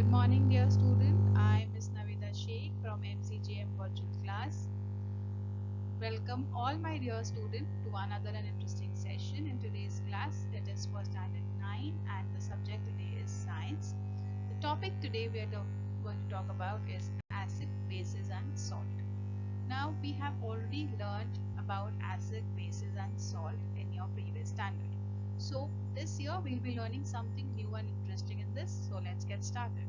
morning, dear student. I am Ms. Navita Sheikh from MCGM Virtual Class. Welcome all my dear student to another and interesting session in today's class. It is for standard 9 and the subject today is science. The topic today we are going to talk about is acid, bases and salt. Now we have already learned about acid, bases and salt in your previous standard. So this year we'll be learning something new and interesting in this. So let's get started.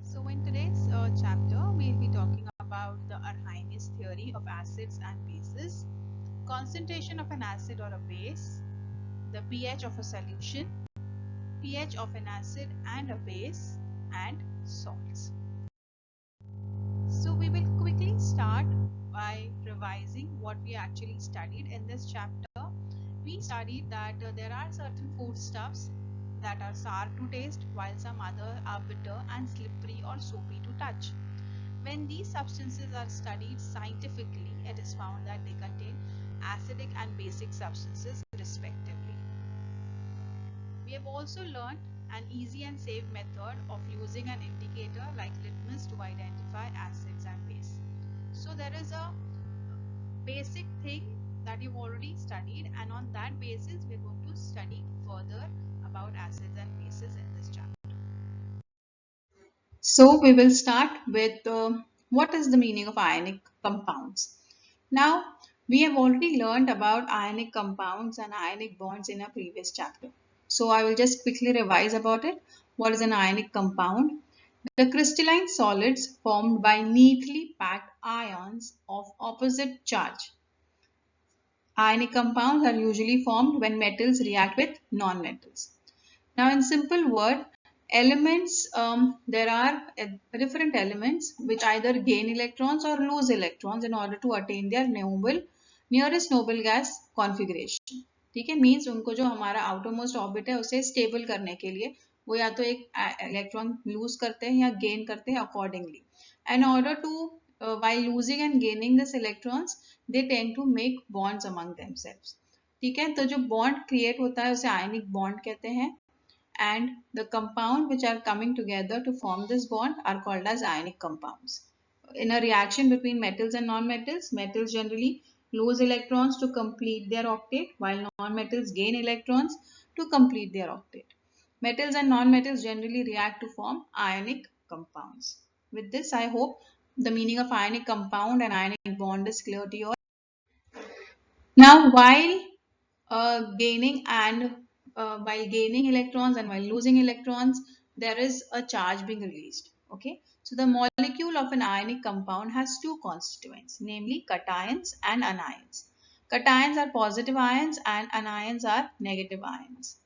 So in today's chapter, we'll be talking about the Arrhenius theory of acids and bases, concentration of an acid or a base, the pH of a solution, pH of an acid and a base, and salts. So we will quickly start by revising what we actually studied in this chapter. We studied that there are certain foodstuffs that are sour to taste while some other are bitter and slippery or soapy to touch. When these substances are studied scientifically, it is found that they contain acidic and basic substances respectively. We have also learned an easy and safe method of using an indicator like litmus to identify acids and base. So there is a basic thing that you've already studied, and on that basis we're going to study further about acids and bases in this chapter. So we will start with what is the meaning of ionic compounds. Now we have already learned about ionic compounds and ionic bonds in a previous chapter. So I will just quickly revise about it. What is an ionic compound? The crystalline solids formed by neatly packed ions of opposite charge. Ionic compounds are usually formed when metals react with non-metals. Now in simple word, elements, there are different elements which either gain electrons or lose electrons in order to attain their nearest noble gas configuration. ठीक है, means उनको जो हमारा outermost orbit है उसे stable करने के लिए वो या तो एक इलेक्ट्रॉन लूज करते हैं या गेन करते हैं accordingly. In order to while losing and gaining this electrons, they tend to make bonds among themselves. ठीक है, तो जो bond create होता है उसे ionic bond कहते हैं, and the compound which are coming together to form this bond are called as ionic compounds. In a reaction between metals and non-metals, metals generally lose electrons to complete their octet while non-metals gain electrons to complete their octet. Metals and non-metals generally react to form ionic compounds. With this, I hope the meaning of ionic compound and ionic bond is clear to you all. Now, gaining and while gaining electrons and while losing electrons, there is a charge being released. Okay, so the molecule of an ionic compound has two constituents, namely cations and anions. Cations are positive ions and anions are negative ions.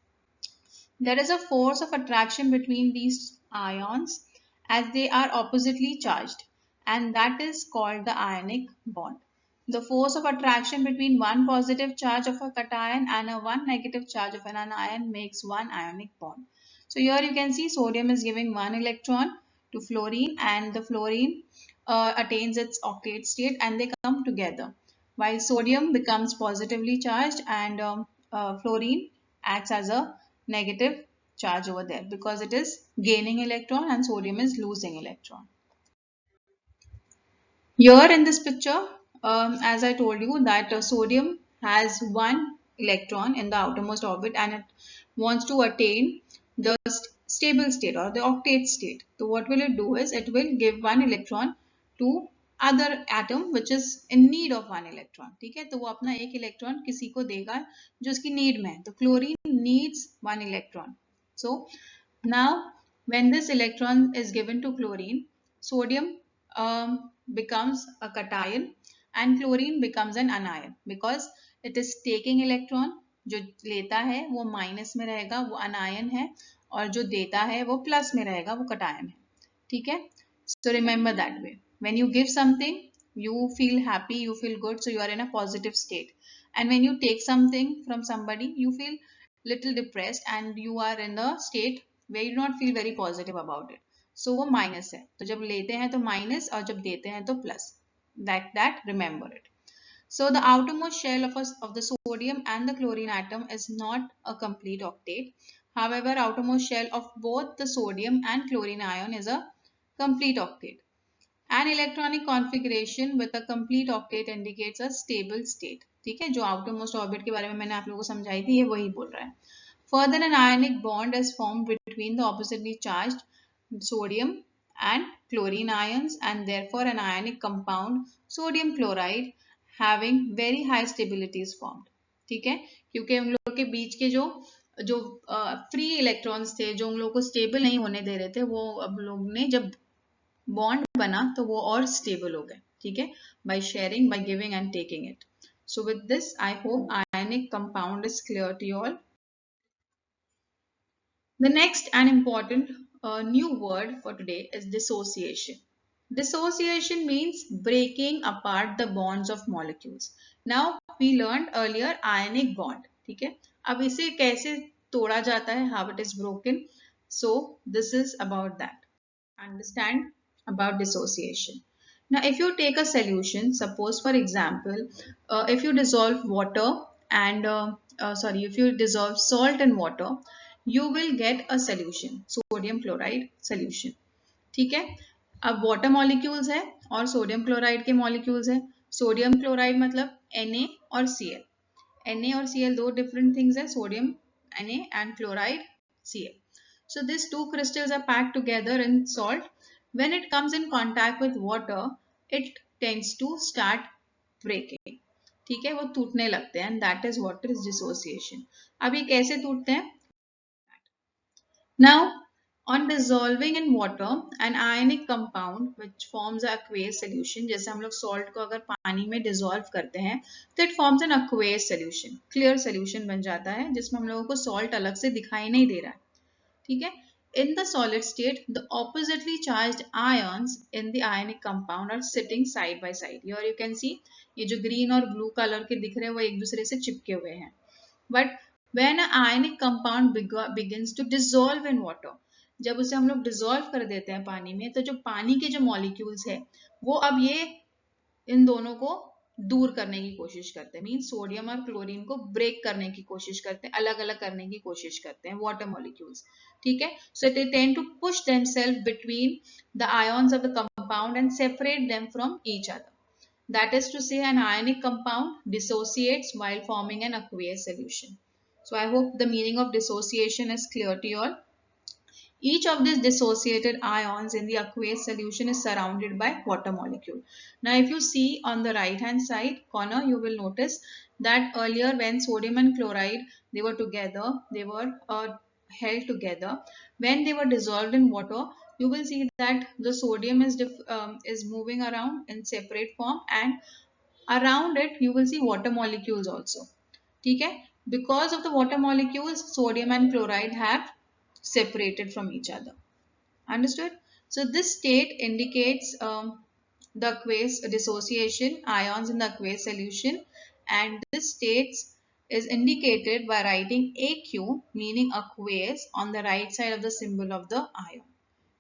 There is a force of attraction between these ions as they are oppositely charged, and that is called the ionic bond. The force of attraction between one positive charge of a cation and a one negative charge of an anion makes one ionic bond. So here you can see sodium is giving one electron to fluorine, and the fluorine attains its octet state and they come together. While sodium becomes positively charged and fluorine acts as a negative charge over there because it is gaining electron and sodium is losing electron. Here in this picture, as I told you that sodium has one electron in the outermost orbit and it wants to attain the stable state or the octet state. So what will it do is it will give one electron to other atom which is in need of one electron. ठीक है, तो वो अपना एक electron किसी को देगा जो उसकी नीड में है. तो chlorine needs one electron. So now when this electron is given to chlorine, sodium becomes a cation and chlorine becomes an anion because it is taking electron. जो लेता है वो माइनस में रहेगा, वो अनायन है, और जो देता है वो प्लस में रहेगा, वो कटायन है. ठीक है, so remember that way. When you give something, you feel happy, you feel good, so you are in a positive state. And when you take something from somebody, you feel little depressed and you are in the state where you do not feel very positive about it. So वो minus है, तो जब लेते हैं तो minus और जब देते हैं तो plus. That remember it. So the outermost shell of the sodium and the chlorine atom is not a complete octet. However, outermost shell of both the sodium and chlorine ion is a complete octet. An electronic configuration with a complete octet indicates a stable state. ठीक है, जो outermost orbit के बारे में मैंने आप लोगों को समझाई थी, ये वही बोल रहा है. Further, an ionic bond is formed between the oppositely charged sodium and chlorine ions, and therefore an ionic compound sodium chloride having very high stability is formed. ठीक है, क्योंकि उन लोगों के बीच के जो जो फ्री इलेक्ट्रॉन्स थे, जो उन लोगों को स्टेबल नहीं होने दे रहे थे, वो अब लोग ने जब बॉन्ड बना तो वो और स्टेबल हो गए. ठीक है, by sharing, by giving and taking it. So with this, I hope ionic compound is clear to you all. The next and important new word for today is dissociation. Dissociation means breaking apart the bonds of molecules. Now we learned earlier ionic bond. ठीक है, अब इसे कैसे तोड़ा जाता है, how it is broken. So this is about that. Understand about dissociation. Now if you take a solution, suppose for example, if you dissolve water and if you dissolve salt in water, you will get a solution, sodium chloride solution. ठीक है, अब water molecules है और sodium chloride के molecules है. Sodium chloride मतलब Na और Cl. Na और Cl दो different things है, sodium Na and chloride Cl. So these two crystals are packed together in salt. When it comes in contact with water, it tends to start breaking. ठीक है, वो टूटने लगते हैं, and that is what is dissociation. अब ये कैसे टूटते हैं? Now, on dissolving in water, an ionic compound which forms an aqueous solution, जैसे हम लोग salt को अगर पानी में dissolve करते हैं तो it forms an aqueous solution, clear solution बन जाता है जिसमें हम लोगों को salt अलग से दिखाई नहीं दे रहा है. ठीक है, in the solid state, the oppositely charged ions in the ionic compound are sitting side by side. Here you can see ये जो green और blue color के दिख रहे हैं वो एक दूसरे से चिपके हुए हैं. But when an ionic compound begins to dissolve in water, जब उसे हम लोग डिसॉल्व कर देते हैं पानी में, तो जो पानी के जो मॉलिक्यूल्स है वो अब ये इन दोनों को दूर करने की कोशिश करते हैं. मीन सोडियम और क्लोरीन को ब्रेक करने की कोशिश करते हैं, अलग अलग करने की कोशिश करते हैं वाटर मॉलिक्यूल्स. ठीक है, so they tend to push themself between the ions of the compound and separate them from each other. That is to say, an ionic compound dissociates while forming an aqueous solution. So I hope the meaning of dissociation is clear to you all. Each of these dissociated ions in the aqueous solution is surrounded by water molecule. Now if you see on the right hand side corner, you will notice that earlier when sodium and chloride, they were together, they were held together. When they were dissolved in water, you will see that the sodium is moving around in separate form, and around it you will see water molecules also. ठीक है, because of the water molecules, sodium and chloride have separated from each other. Understood? So this state indicates the aqueous dissociation, ions in the aqueous solution, and this state is indicated by writing AQ, meaning aqueous, on the right side of the symbol of the ion.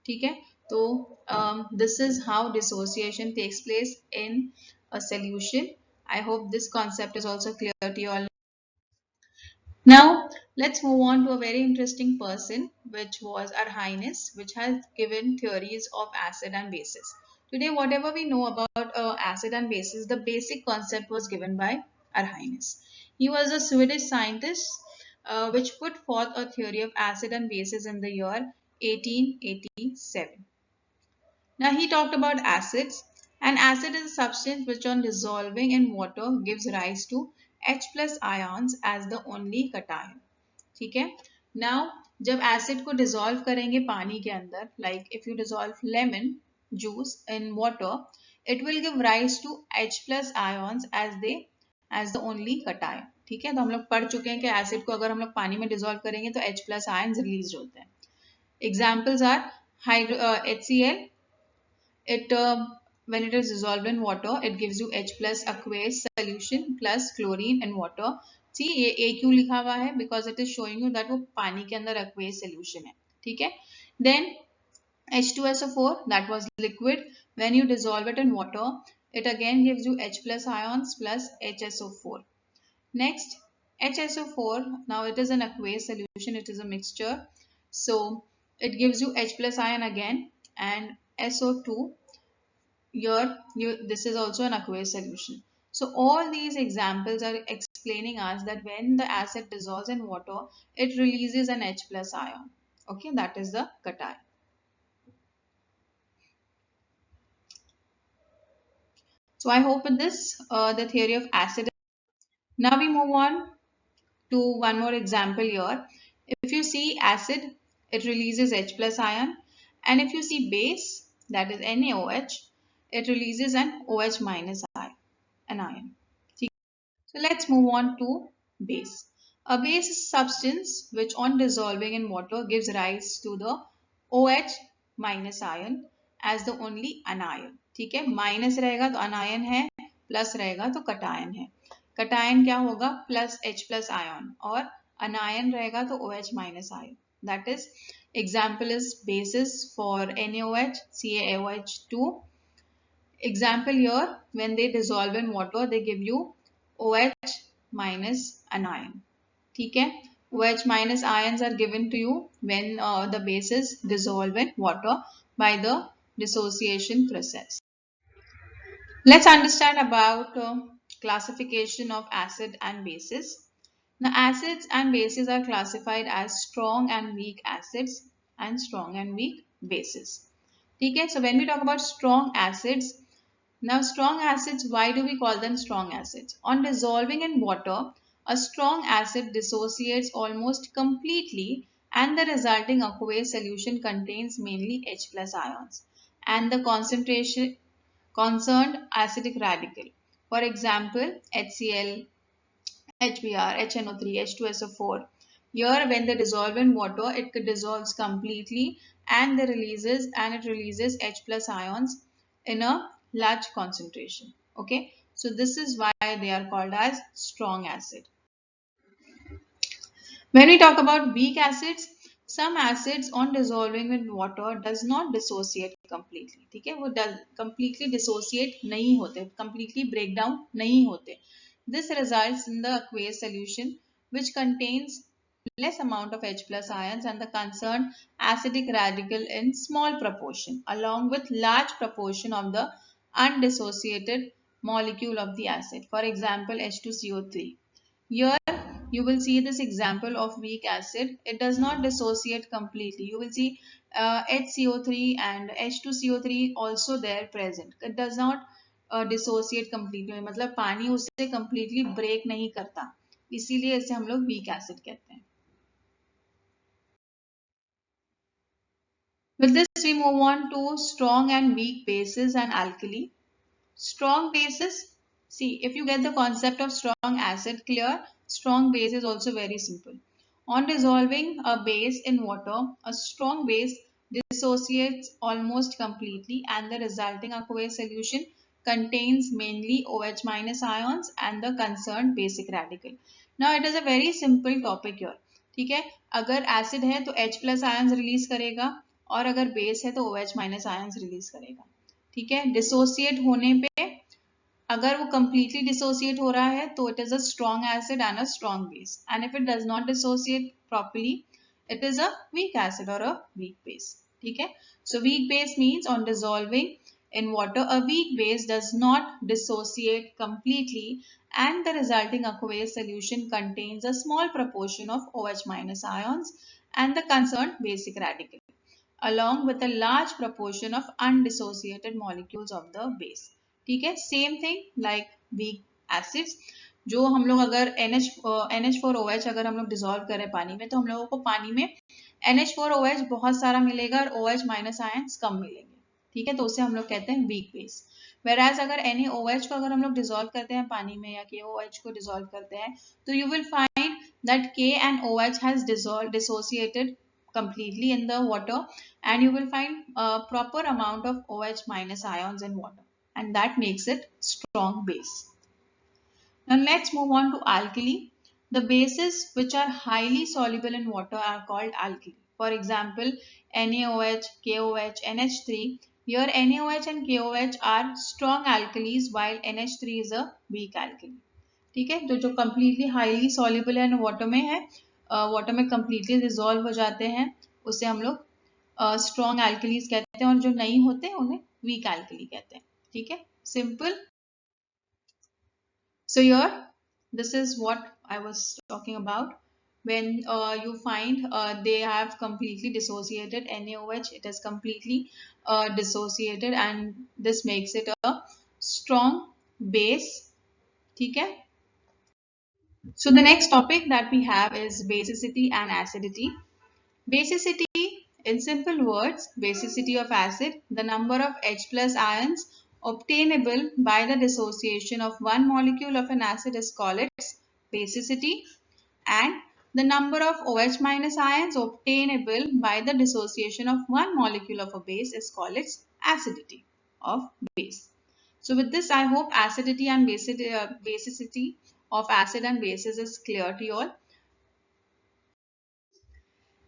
ठीक है, तो this is how dissociation takes place in a solution. I hope this concept is also clear to you all. Now let's move on to a very interesting person, which was Arrhenius, which has given theories of acid and bases. Today, whatever we know about acid and bases, the basic concept was given by Arrhenius. He was a Swedish scientist which put forth a theory of acid and bases in the year 1887. Now he talked about acids. An acid is a substance which on dissolving in water gives rise to H plus ions as the only cation. ठीक है, now जब acid को dissolve करेंगे पानी के अंदर, like if you dissolve lemon juice in water, it will give rise to H plus ions as the only cation. ठीक है, तो हम लोग पढ़ चुके हैं कि acid को अगर हम लोग पानी में dissolve करेंगे तो H plus ions released होते हैं. Examples are HCl. It when it is dissolved in water, it gives you H plus aqueous solution plus chlorine in water. See ये A क्यों लिखा हुआ है? Because it is showing you that वो पानी के अंदर aqueous solution है. ठीक है. Then H2SO4, that was liquid. When you dissolve it in water, it again gives you H plus ions plus HSO4. Next, HSO4, now it is an aqueous solution, it is a mixture. So it gives you H plus ion again, and SO2, this is also an aqueous solution. So all these examples are explaining us that when the acid dissolves in water, it releases an H plus ion. Okay, that is the cation. So I hope with this, the theory of acid. Now we move on to one more example here. If you see acid, it releases H plus ion, and if you see base, that is NaOH, it releases an OH minus ion, an ion. So let's move on to base. A base is a substance which on dissolving in water gives rise to the OH minus ion as the only anion. ठीक है, minus रहेगा तो अनायन है, plus रहेगा तो cation है. Cation क्या होगा? प्लस H प्लस आयन, और अनायन रहेगा तो OH minus ion. That is, example is bases for NaOH, CaOH2. Example here, when they dissolve in water, they give you OH minus anion. ठीक है, OH minus ions are given to you when the bases dissolve in water by the dissociation process. Let's understand about classification of acid and bases. Now, acids and bases are classified as strong and weak acids and strong and weak bases. Okay, so when we talk about strong acids, now strong acids, why do we call them strong acids? On dissolving in water, a strong acid dissociates almost completely, and the resulting aqueous solution contains mainly H plus ions and the concentration concerned acidic radical. For example, HCl, HBr, HNO3, H2SO4. Here, when they dissolve in water, it dissolves completely, and it releases H plus ions in a large concentration. Okay, so this is why they are called as strong acid. When we talk about weak acids, some acids on dissolving in water does not dissociate completely. ठीक है, वो completely dissociate नहीं होते, completely break down नहीं होते. This results in the aqueous solution which contains less amount of H plus ions and the concerned acidic radical in small proportion along with large proportion of the undissociated molecule of the acid. For example, H2CO3. Here you will see this example of weak acid. It does not dissociate completely. You will see HCO3 and H2CO3 also there present. It does not dissociate completely. मतलब पानी उससे completely break नहीं करता, इसीलिए इसे हम लोग weak acid कहते हैं. With this we move on to strong and weak bases and alkali. Strong bases, see, if you get the concept of strong acid clear, strong base is also very simple. On dissolving a base in water, a strong base dissociates almost completely, and the resulting aqueous solution contains mainly OH minus ions and the concerned basic radical. Now it is a very simple topic here. ठीक है, अगर acid है तो H plus ions release करेगा, और अगर base है तो OH माइनस आयंस रिलीज करेगा. ठीक है, डिसोसिएट होने पे अगर वो completely dissociate हो रहा है तो it is a strong acid and a strong base, and if it does not dissociate properly, it is a weak acid or a weak base. ठीक है, so weak base means on dissolving in water, a weak base does not dissociate completely, and the resulting aqueous solution contains a small proportion of OH minus ions and the concerned basic radical, along with a large proportion of undissociated molecules of the base. ठीक है, same thing like weak acids. जो हम लोग अगर NH4OH अगर हम लोग dissolve करें पानी में, तो हम लोगों को पानी में NH4OH बहुत सारा मिलेगा और OH माइनस आयंस कम मिलेंगे. ठीक है, तो उसे हम लोग कहते हैं वीक बेस. Whereas अगर NaOH को अगर हम लोग डिसॉल्व करते हैं पानी में, या KOH को डिसॉल्व करते हैं, तो you will find that K and OH has dissociated completely in the water, and you will find a proper amount of OH minus ions in water, and that makes it strong base. Now let's move on to alkali. The bases which are highly soluble in water are called alkali. For example, NaOH, KOH, NH3. Here NaOH and KOH are strong alkalis while NH3 is a weak alkali. ठीक है, जो completely highly soluble है water में है, water में completely dissolve हो जाते हैं, उसे हम लोग स्ट्रॉन्ग एल्कलीज कहते हैं, और जो नहीं होते उन्हें वीक एल्कली कहते हैं. ठीक है, simple. So here, this is what I was talking about. When you find they have completely dissociated NaOH, it is completely dissociated, and this makes it a strong base. ठीक है. So the next topic that we have is basicity and acidity. Basicity, in simple words, basicity of acid, the number of H plus ions obtainable by the dissociation of one molecule of an acid is called its basicity, and the number of OH minus ions obtainable by the dissociation of one molecule of a base is called its acidity of base. So with this, I hope acidity and basicity of acid and bases is clear to you all.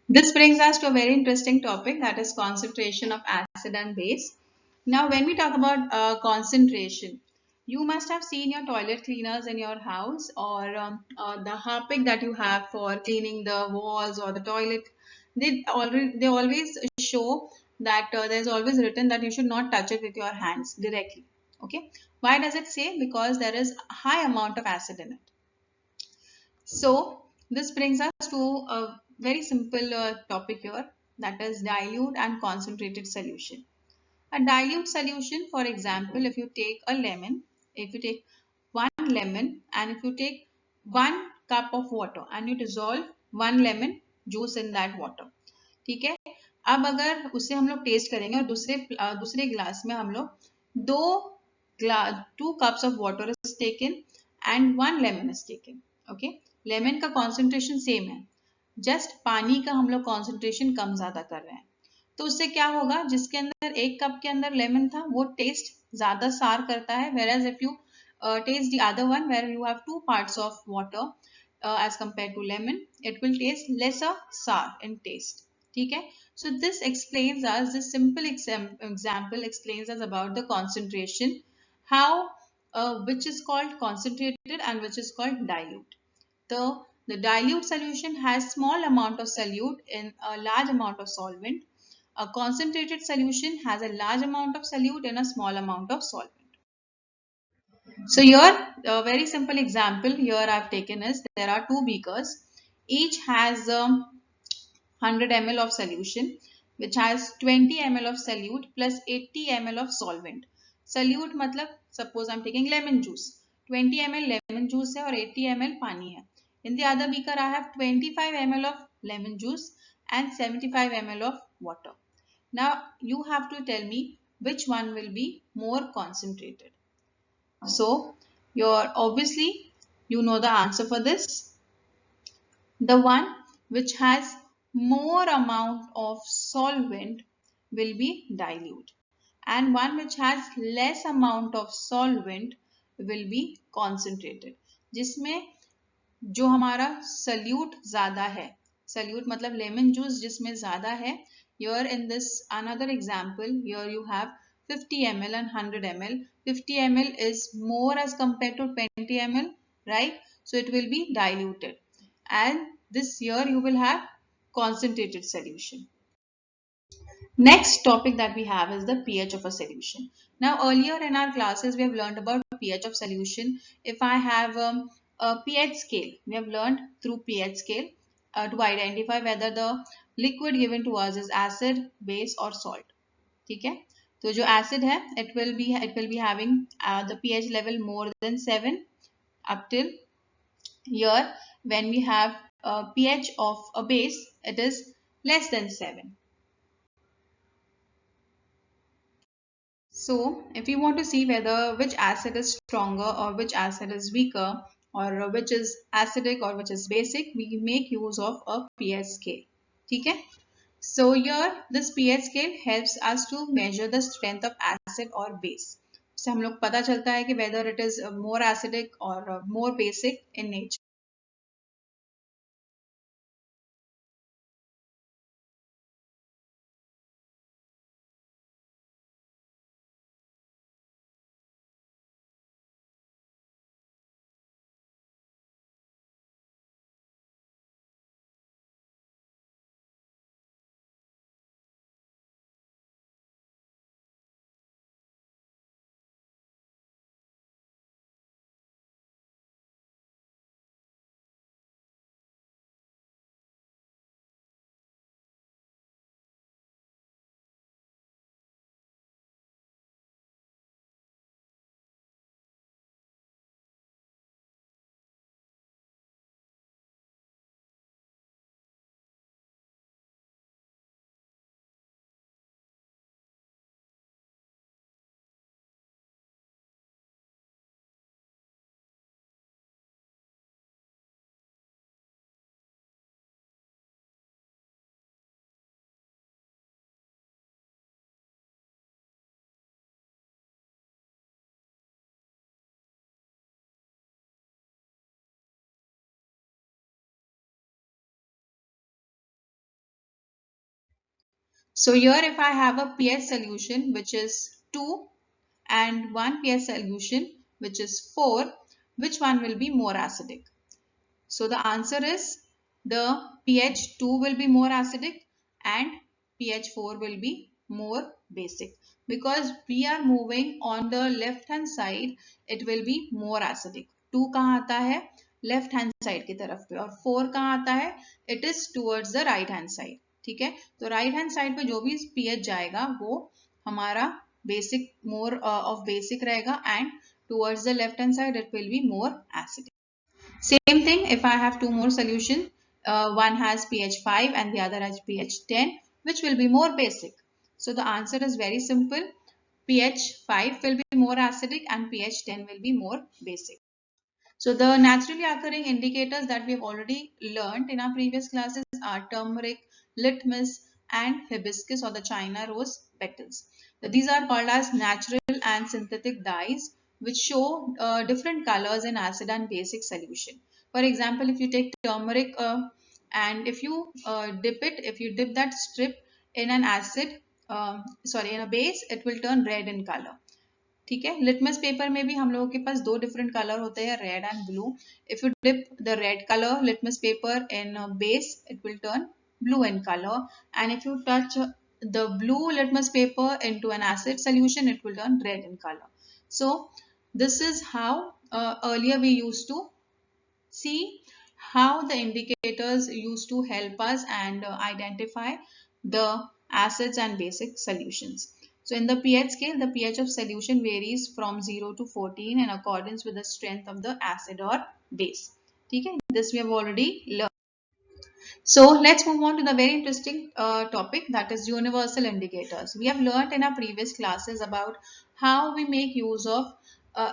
This brings us to a very interesting topic, that is concentration of acid and base. Now, when we talk about concentration, you must have seen your toilet cleaners in your house, or the harpic that you have for cleaning the walls or the toilet. They always show that there's always written that you should not touch it with your hands directly. Okay, why does it say? Because there is a high amount of acid in it. So this brings us to a very simple topic here, that is dilute and concentrated solution. A dilute solution, for example, if you take a lemon, if you take one lemon and if you take 1 cup of water and you dissolve 1 lemon juice in that water, ठीक है. अब अगर उसे हम लोग test करेंगे और दूसरे ग्लास में हम लोग दो 2 cups of water is taken and 1 lemon is taken. Okay, lemon का कॉन्सेंट्रेशन सेम है, जस्ट पानी का हम लोग कॉन्सेंट्रेशन कम ज्यादा कर रहे हैं. तो उससे क्या होगा, जिसके अंदर 1 कप के अंदर लेमन था वो टेस्ट ज्यादा सार करता है, whereas if you taste the other one where you have 2 parts of water as compared to lemon, it will taste lesser sour in taste. ठीक है. So this explains us, this simple example explains us about the concentration, how which is called concentrated and which is called dilute. The dilute solution has small amount of solute in a large amount of solvent. A concentrated solution has a large amount of solute in a small amount of solvent. So here, a very simple example here I've taken is, there are two beakers. Each has 100 ml of solution, which has 20 ml of solute plus 80 ml of solvent. Solute मतलब suppose I'm taking lemon juice. 20 ml lemon juice है और 80 ml पानी है. In the other beaker I have 25 ml of lemon juice and 75 ml of water. Now you have to tell me which one will be more concentrated. So obviously you know the answer for this. The one which has more amount of solvent will be dilute, and one which has less amount of solvent will be concentrated. जिसमें जो हमारा salute ज्यादा है, salute मतलब lemon juice जिसमें ज्यादा है, here in this another example, here you have 50 ml and 100 ml. 50 ml is more as compared to 20 ml, right? So it will be diluted, and this here you will have concentrated solution. Next topic that we have is the pH of a solution. Now earlier in our classes we have learned about pH of solution. If I have a pH scale, we have learned through pH scale to identify whether the liquid given to us is acid, base or salt. ठीक है. तो जो acid है, it will be having the pH level more than 7 up till here. When we have a pH of a base, it is less than 7. So if you want to see whether which acid is stronger or which acid is weaker, or which is acidic or which is basic, we make use of a pH scale. ठीक है? So here this pH scale helps us to measure the strength of acid or base. उससे हम लोग पता चलता है कि whether it is more acidic or more basic in nature. So here if I have a pH solution which is 2 and one pH solution which is 4, which one will be more acidic? So the answer is the pH 2 will be more acidic and pH 4 will be more basic. Because we are moving on the left hand side, it will be more acidic. 2 कहाँ आता है? Left hand side की तरफ पे, और 4 कहाँ आता है? It is towards the right hand side. ठीक है, तो right hand side पे जो भी pH जाएगा वो हमारा basic, more of basic रहेगा, and towards the left hand side it will be more acidic. Same thing if I have two more solutions, one has pH 5 and the other has pH 10, which will be more basic. So the answer is very simple. pH 5 will be more acidic and pH 10 will be more basic. So the naturally occurring indicators that we have already learned in our previous classes are turmeric, litmus and hibiscus or the China rose petals. These are called as natural and synthetic dyes which show different colors in acid and basic solution. For example, if you take turmeric and if you dip that strip in an acid, in a base, it will turn red in color. ठीक है, litmus paper में भी हम लोगों के पास दो different colour होते हैं, red and blue. If you dip the red colour litmus paper in base, it will turn blue in color, and if you touch the blue litmus paper into an acid solution, it will turn red in color. So this is how earlier we used to see how the indicators used to help us and identify the acids and basic solutions. So in the pH scale, the pH of solution varies from 0 to 14 in accordance with the strength of the acid or base. Okay, this we have already learned. So let's move on to the very interesting topic, that is universal indicators. We have learned in our previous classes about how we make use of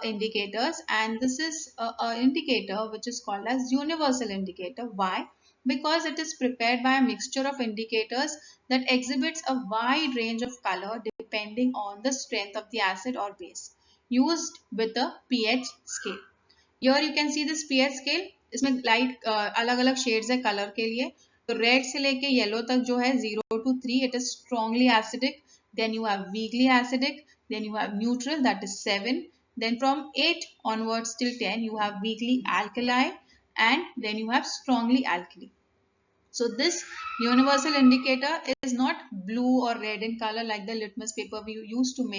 indicators, and this is an indicator which is called as universal indicator. Why? Because it is prepared by a mixture of indicators that exhibits a wide range of color depending on the strength of the acid or base, used with the pH scale. Here you can see this pH scale. इसमें light अलग अलग shades है colour के लिए. तो red से लेके yellow तक जो है 0 to 3, it is strongly acidic. Then you have weakly acidic. Then you have neutral, that is 7. Then from 8 onwards till 10 you have weakly alkali, and then you have strongly alkali. So this universal indicator is not blue or red in color like the litmus paper we used to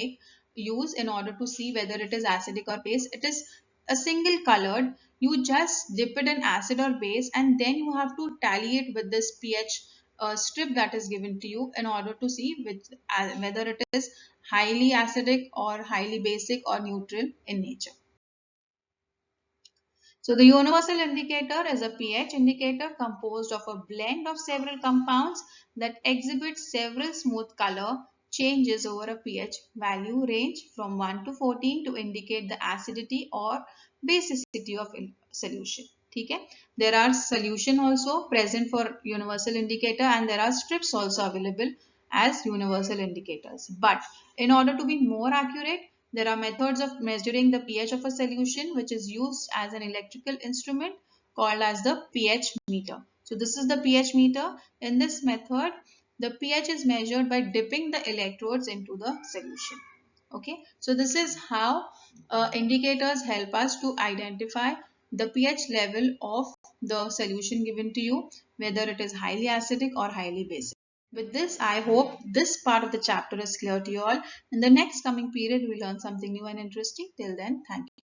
use in order to see whether it is acidic or base. It is a single colored. You just dip it in acid or base, and then you have to tally it with this pH strip that is given to you in order to see whether it is highly acidic or highly basic or neutral in nature. So the universal indicator is a pH indicator composed of a blend of several compounds that exhibit several smooth color changes over a pH value range from 1 to 14 to indicate the acidity or basicity of solution. Okay? There are solution also present for universal indicator, and there are strips also available as universal indicators. But in order to be more accurate, there are methods of measuring the pH of a solution which is used as an electrical instrument called as the pH meter. So this is the pH meter. In this method, the pH is measured by dipping the electrodes into the solution. Okay, so this is how indicators help us to identify the pH level of the solution given to you, whether it is highly acidic or highly basic. With this, I hope this part of the chapter is clear to you all. In the next coming period, we will learn something new and interesting. Till then, thank you.